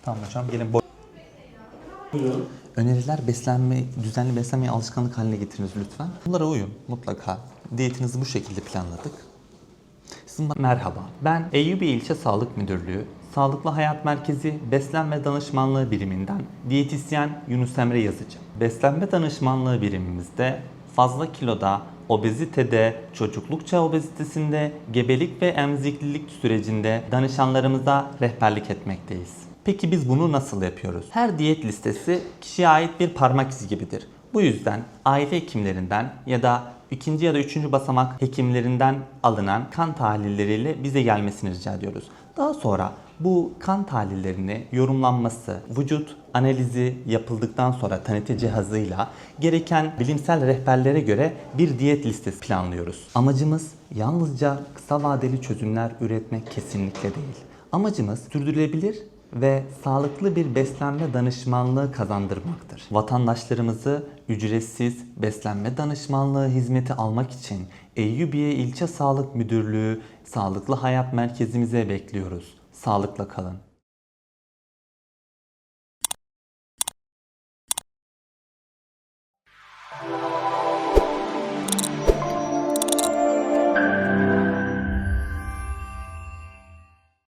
Tamam hocam, gelin. Buyurun. Öneriler düzenli beslenmeyi alışkanlık haline getiriniz lütfen. Bunlara uyun mutlaka. Diyetinizi bu şekilde planladık. Merhaba, ben Eyyubiye İlçe Sağlık Müdürlüğü, Sağlıklı Hayat Merkezi Beslenme Danışmanlığı Biriminden diyetisyen Yunus Emre Yazıcı. Beslenme danışmanlığı birimimizde fazla kiloda, obezitede, çocukluk çağı obezitesinde, gebelik ve emziklilik sürecinde danışanlarımıza rehberlik etmekteyiz. Peki biz bunu nasıl yapıyoruz? Her diyet listesi kişiye ait bir parmak izi gibidir. Bu yüzden aile hekimlerinden ya da ikinci ya da üçüncü basamak hekimlerinden alınan kan tahlilleriyle bize gelmesini rica ediyoruz. Daha sonra bu kan tahlillerini yorumlanması, vücut analizi yapıldıktan sonra TNT cihazıyla gereken bilimsel rehberlere göre bir diyet listesi planlıyoruz. Amacımız yalnızca kısa vadeli çözümler üretmek kesinlikle değil. Amacımız sürdürülebilir ve sağlıklı bir beslenme danışmanlığı kazandırmaktır. Vatandaşlarımızı ücretsiz beslenme danışmanlığı hizmeti almak için Eyyubiye İlçe Sağlık Müdürlüğü Sağlıklı Hayat Merkezimize bekliyoruz. Sağlıkla kalın.